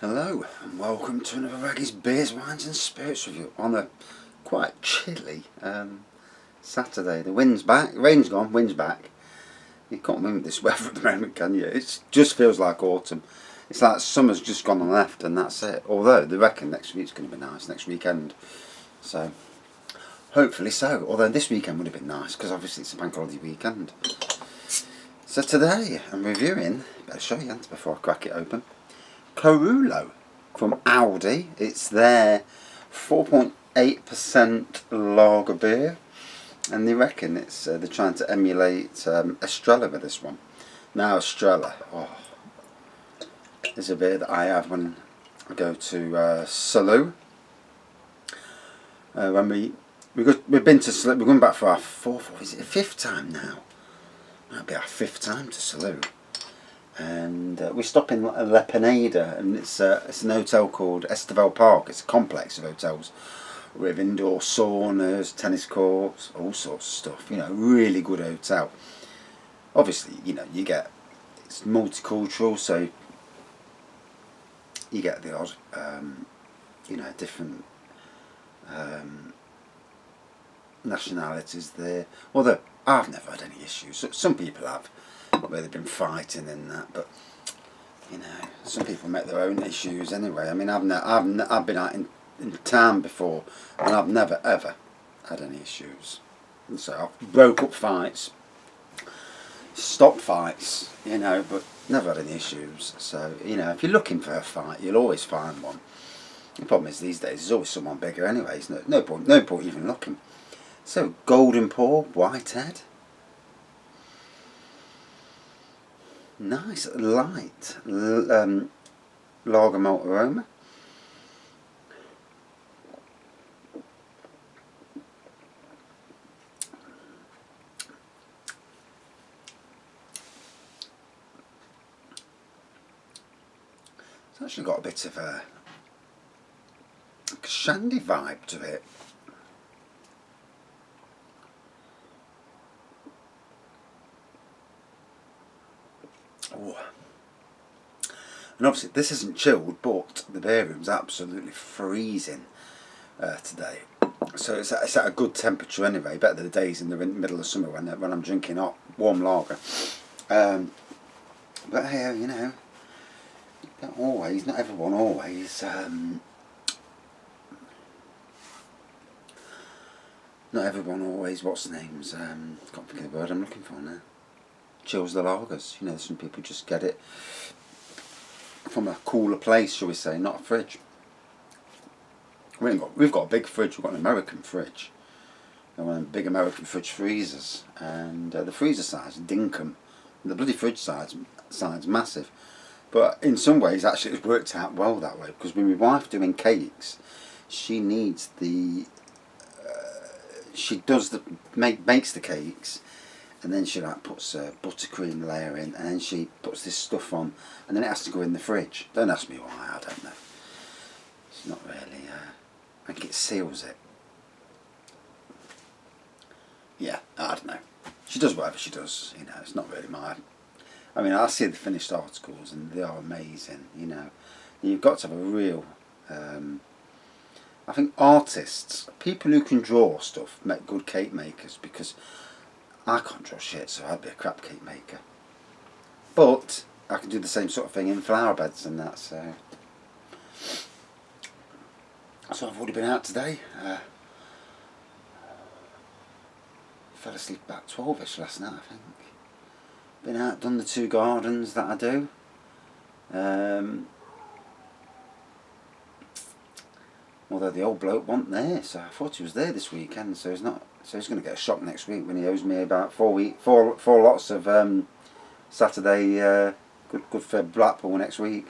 Hello and welcome to another Raggy's Beers, Wines and Spirits review on a quite chilly Saturday. The wind's back, rain's gone, wind's back. You can't win with this weather at the moment, can you? It just feels like autumn. It's like summer's just gone and left and that's it. Although they reckon next week's going to be nice, next weekend. So, hopefully so. Although this weekend would have been nice because obviously it's a bank holiday weekend. So today I'm reviewing, better show you before I crack it open, Carullo from Aldi. It's their 4.8% lager beer, and they reckon it's they're trying to emulate Estrella with this one. Now Estrella, is a beer that I have when I go to Salou. When we've been to Salou, we're going back for our fifth time now. Might be our fifth time to Salou. And we stop in La Pineda, and it's an hotel called Esteval Park. It's a complex of hotels with indoor saunas, tennis courts, all sorts of stuff. You know, really good hotel. Obviously, you know, it's multicultural, so you get the odd, different nationalities there. Although I've never had any issues. Some people have, where they've been fighting and that, but you know, some people make their own issues anyway. I mean, I've been out in town before, and I've never ever had any issues. And so I've broke up fights, stopped fights, you know, but never had any issues. So you know, if you're looking for a fight, you'll always find one. The problem is these days there's always someone bigger anyway. There's no point even looking. So golden pour, whitehead. Nice, light lager malt aroma. It's actually got a bit of a shandy vibe to it. Oh. And obviously this isn't chilled, but the beer room's absolutely freezing today. So it's at a good temperature anyway, better than the days in the middle of summer when I'm drinking hot, warm lager. But hey, you know, not everyone always, what's the names, can't think of the word I'm looking for now. Chills the lagers. You know, some people just get it from a cooler place, shall we say, not a fridge. We've got a big fridge. We've got an American fridge, and one of them big American fridge freezers, and the freezer size dinkum. The bloody fridge size massive, but in some ways actually it's worked out well that way, because when my wife doing cakes, she needs makes the cakes. And then she puts a buttercream layer in, and then she puts this stuff on, and then it has to go in the fridge. Don't ask me why, I don't know. It's not really, I think it seals it. Yeah, I don't know. She does whatever she does, you know, it's not really I mean, I see the finished articles, and they are amazing, you know. You've got to have a real, I think artists, people who can draw stuff, make good cake makers, because I can't draw shit, so I'd be a crap cake maker. But I can do the same sort of thing in flower beds and that, so I've already been out today. Fell asleep about 12ish last night, I think. Been out, done the 2 gardens that I do. Although the old bloke wasn't there, so I thought he was there this weekend, so he's not. So he's going to get a shock next week when he owes me about 4 lots of Saturday good for Blackpool next week,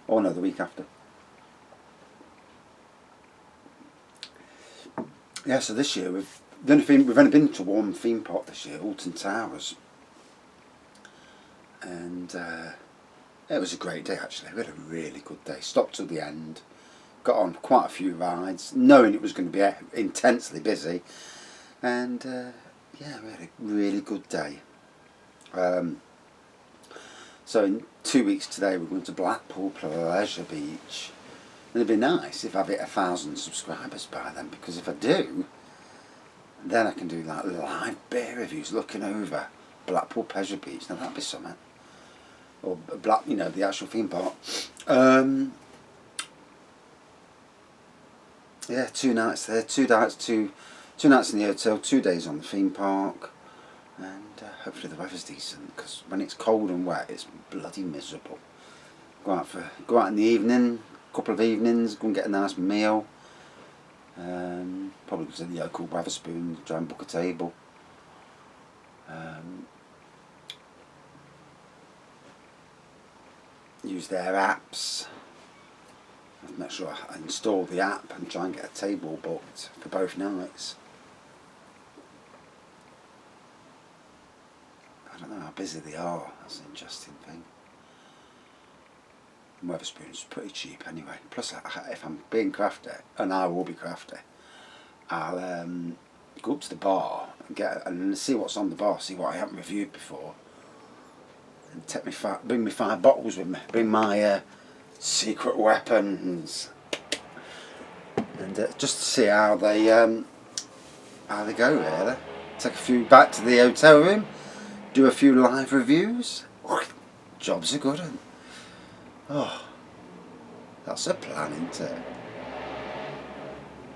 or no, the week after. Yeah, so this year we've only been to one theme park this year, Alton Towers, and it was a great day actually. We had a really good day. Stopped till the end, got on quite a few rides, knowing it was going to be intensely busy. And yeah, we had a really good day. So in 2 weeks today we're going to Blackpool Pleasure Beach. And it'd be nice if I hit 1,000 subscribers by then, because if I do, then I can do like live beer reviews looking over Blackpool Pleasure Beach. Now that'd be something. Or the actual theme park. Yeah, 2 nights there, 2 nights, two nights in the hotel, 2 days on the theme park, and hopefully the weather's decent, because when it's cold and wet, it's bloody miserable. Go out in the evening, a couple of evenings, go and get a nice meal. Probably go to the local Wetherspoon, try and book a table. Use their apps. Make sure I install the app and try and get a table booked for both nights. I don't know how busy they are. That's an interesting thing. Wetherspoon's pretty cheap anyway. Plus, if I'm being crafty, and I will be crafty, I'll go up to the bar and see what's on the bar, see what I haven't reviewed before, and bring me 5 bottles with me. Bring my secret weapons, and just to see how they go. Really, take a few back to the hotel room, do a few live reviews. Job's a good one. Oh, that's a plan, isn't it?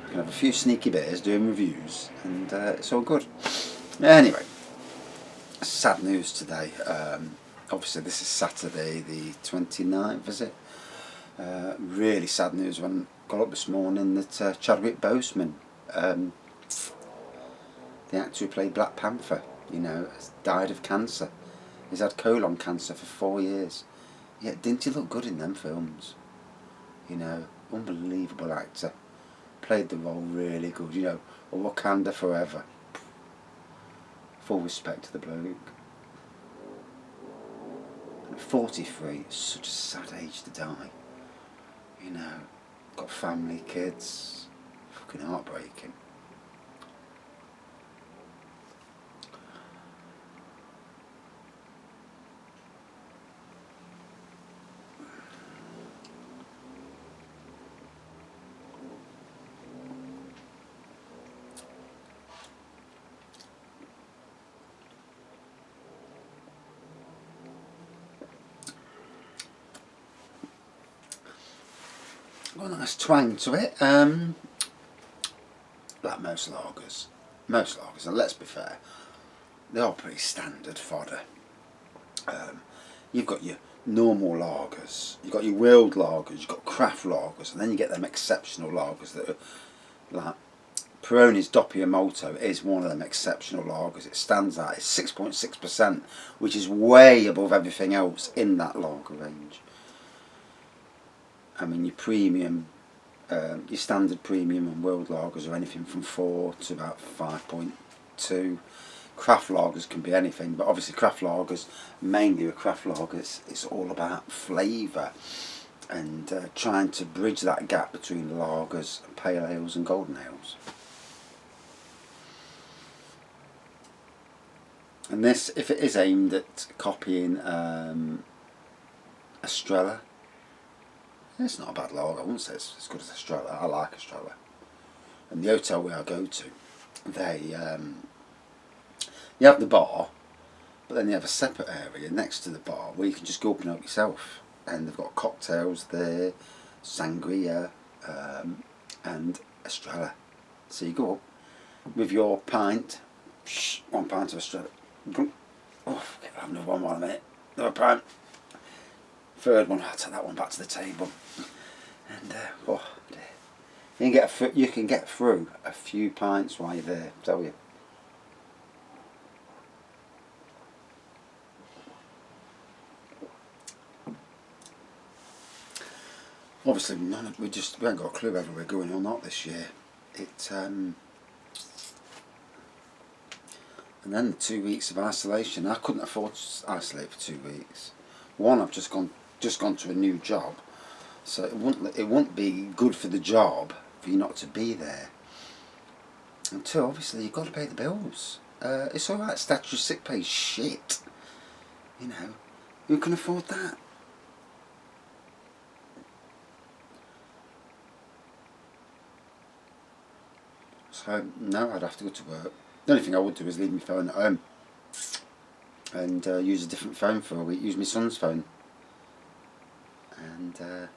I can have a few sneaky bears doing reviews, and it's all good. Anyway, sad news today. Obviously, this is Saturday the 29th, is it? Really sad news when I got up this morning that Chadwick Boseman, the actor who played Black Panther, has died of cancer. He's had colon cancer for 4 years. Yet didn't he look good in them films? Unbelievable actor. Played the role really good. Wakanda forever. Full respect to the bloke. And at 43, it's such a sad age to die. Got family, kids. Fucking heartbreaking. Got a nice twang to it. Like most lagers, and let's be fair, they are pretty standard fodder. You've got your normal lagers, you've got your world lagers, you've got craft lagers, and then you get them exceptional lagers that are like Peroni's Doppio Molto is one of them exceptional lagers. It stands out. It's 6.6%, which is way above everything else in that lager range. I mean, your premium, your standard premium and world lagers are anything from 4 to about 5.2. Craft lagers can be anything, but obviously craft lagers, mainly with craft lagers, it's all about flavour and trying to bridge that gap between lagers, pale ales and golden ales. And this, if it is aimed at copying Estrella, it's not a bad lager. I wouldn't say it's as good as Estrella. I like Estrella. And the hotel where I go to, you have the bar, but then you have a separate area next to the bar where you can just go up and help yourself. And they've got cocktails there, sangria, and Estrella. So you go up with your pint, 1 pint of Estrella. Oh, I'll have another one more in a minute. Another pint. Third one, I'll take that one back to the table. And oh dear. You can get through a few pints while you're there, I tell you. Obviously, we haven't got a clue whether we're going or not this year. And then the 2 weeks of isolation. I couldn't afford to isolate for 2 weeks. One, I've just gone to a new job, so it wouldn't be good for the job for you not to be there. And two, obviously you've got to pay the bills. It's all right, statutory sick pay shit. Who can afford that? So, no, I'd have to go to work. The only thing I would do is leave my phone at home and use a different phone for a week. Use my son's phone. And,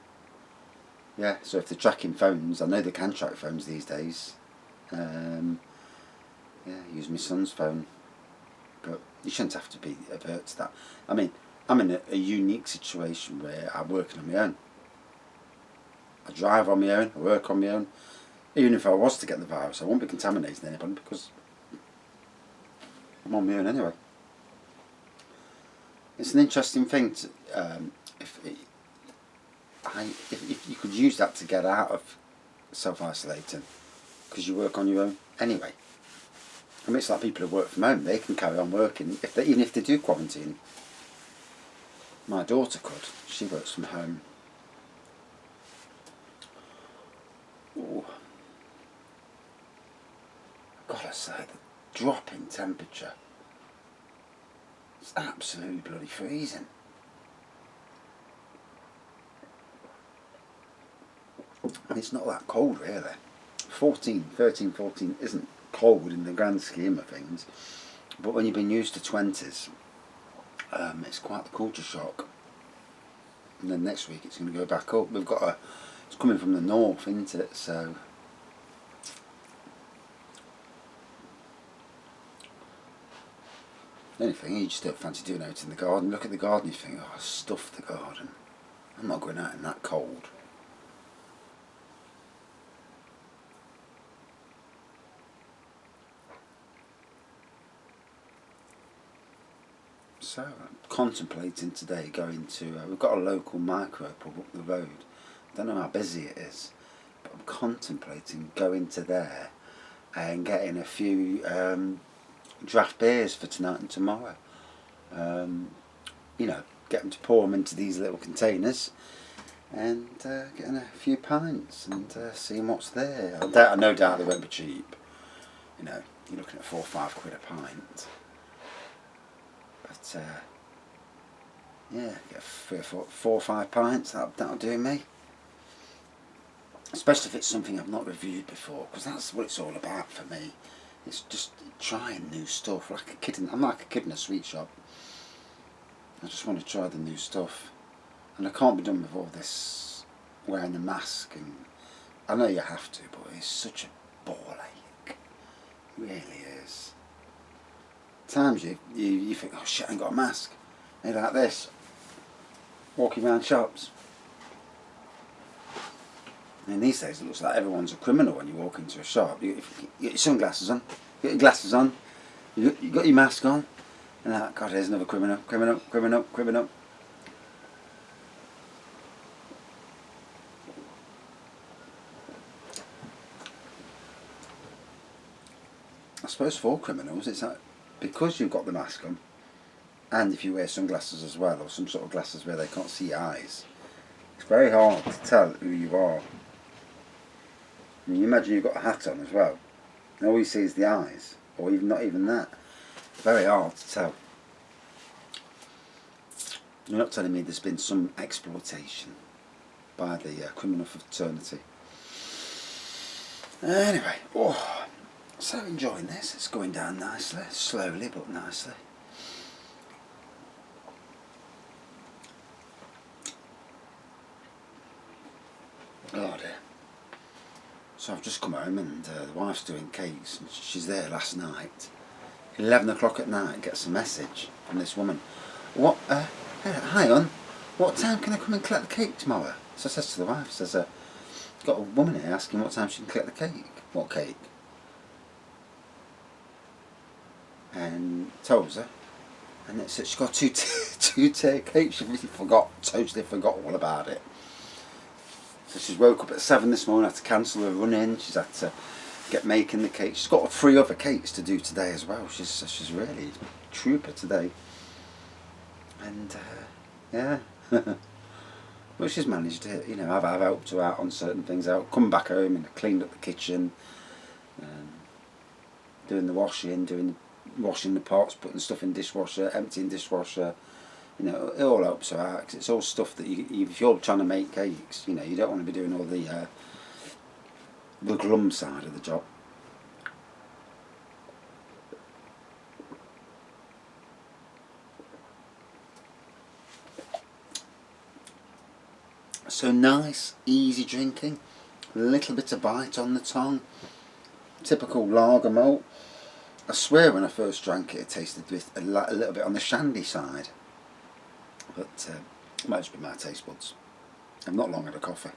yeah, so if they're tracking phones, I know they can track phones these days. Yeah, use my son's phone. But you shouldn't have to be avert to that. I mean, I'm in a unique situation where I'm working on my own. I drive on my own, I work on my own. Even if I was to get the virus, I won't be contaminating anybody because I'm on my own anyway. It's an interesting thing to, if you could use that to get out of self-isolating, because you work on your own anyway. I mean, it's like people who work from home, they can carry on working even if they do quarantine. My daughter could. She works from home. Ooh. I've got to say, the drop in temperature, it's absolutely bloody freezing. And it's not that cold really. 13, 14 isn't cold in the grand scheme of things, but when you've been used to 20s, it's quite the culture shock. And then next week it's going to go back up. It's coming from the north, isn't it? So the only thing, you just don't fancy doing out in the garden. Look at the garden, you think, oh, stuff the garden. I'm not going out in that cold. So I'm contemplating today going to, we've got a local micro pub up the road. Don't know how busy it is, but I'm contemplating going to there and getting a few draft beers for tonight and tomorrow. You know, get them to pour them into these little containers and getting a few pints and seeing what's there. I no doubt they won't be cheap. You know, you're looking at £4 or £5 a pint. But yeah, get 4 or 5 pints, that'll do me. Especially if it's something I've not reviewed before, because that's what it's all about for me. It's just trying new stuff. I'm like a kid in a sweet shop. I just want to try the new stuff, and I can't be done with all this wearing a mask. And I know you have to, but it's such a ball ache. It really is. Times you think, oh shit, I ain't got a mask. And like this, walking around shops. I mean, these days it looks like everyone's a criminal when you walk into a shop. You get your sunglasses on, you get your glasses on, you got your mask on, and like, God, here's another criminal. I suppose for criminals, it's like, because you've got the mask on, and if you wear sunglasses as well, or some sort of glasses where they can't see your eyes, it's very hard to tell who you are. I mean, you imagine you've got a hat on as well, and all you see is the eyes, or even not even that. Very hard to tell. You're not telling me there's been some exploitation by the criminal fraternity. Anyway, so enjoying this. It's going down nicely, slowly but nicely. Oh dear. So I've just come home and the wife's doing cakes, and she's there last night. 11 o'clock at night, gets a message from this woman. What? Hi, hon. What time can I come and collect the cake tomorrow? So I says to the wife, says, got a woman here asking what time she can collect the cake. What cake? And tells her, and it says she got two-tier cake. She really totally forgot all about it. So she's woke up at 7 this morning, had to cancel her run in. She's had to get making the cake. She's got 3 other cakes to do today as well. She's really a trooper today. And yeah, well, she's managed it. You know, I've helped her out on certain things. I've come back home and cleaned up the kitchen, doing the washing, washing the pots, putting stuff in dishwasher, emptying dishwasher, You know, it all helps her out, 'cause it's all stuff that if you're trying to make cakes, you know, you don't want to be doing all the glum side of the job. So nice, easy drinking, a little bit of bite on the tongue, typical lager malt. I swear when I first drank it, it tasted a little bit on the shandy side, but it might just be my taste buds. I've not long had a coffee.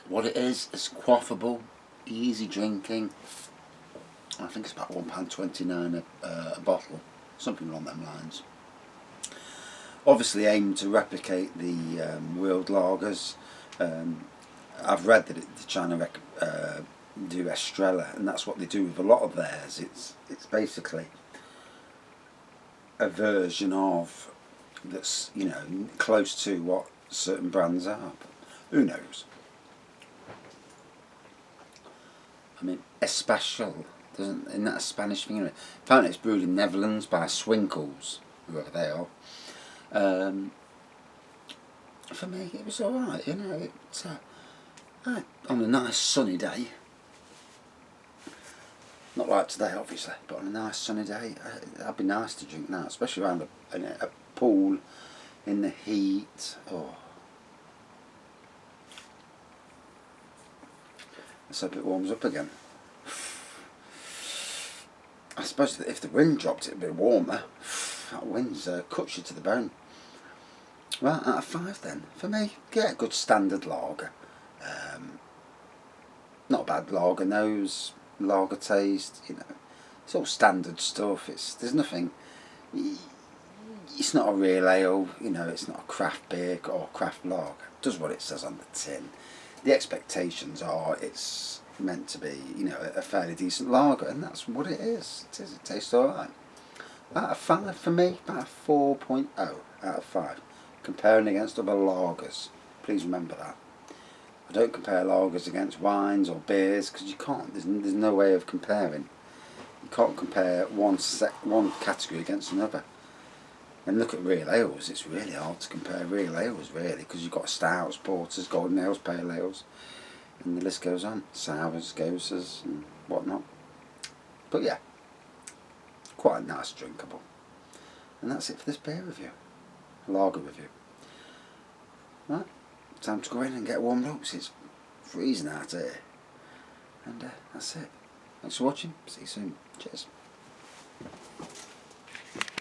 What it is quaffable, easy drinking. I think it's about £1.29 a bottle, something along them lines. Obviously aimed to replicate the world lagers. I've read that they're trying to do Estrella, and that's what they do with a lot of theirs. It's basically a version of that's, you know, close to what certain brands are. But who knows? I mean, Especial, isn't that a Spanish thing? Apparently it's brewed in Netherlands by Swinkles, whoever they are. For me, it was alright, you know. It's on a nice sunny day. Not like today, obviously, but on a nice sunny day, that'd be nice to drink that, especially around a pool in the heat. Oh, let's hope it warms up again. I suppose that if the wind dropped, it'd be warmer. That wind's cuts you to the bone. Right, out of 5 then. For me, get a good standard lager. Not a bad lager nose, lager taste, you know. It's all standard stuff. There's nothing. It's not a real ale, you know. It's not a craft beer or craft lager. It does what it says on the tin. The expectations are it's meant to be, you know, a fairly decent lager, and that's what it is. It tastes alright. Out of 5 for me, about a 4.0 out of 5. Comparing against other lagers, please remember that. I don't compare lagers against wines or beers, because you can't. There's no way of comparing. You can't compare one category against another. And look at real ales. It's really hard to compare real ales, really, because you've got stouts, porters, golden ales, pale ales, and the list goes on. Sours, goses, and whatnot. But yeah, quite a nice drinkable. And that's it for this beer review, lager review. Right, time to go in and get warmed up, 'cause it's freezing out here. And that's it. Thanks for watching. See you soon. Cheers.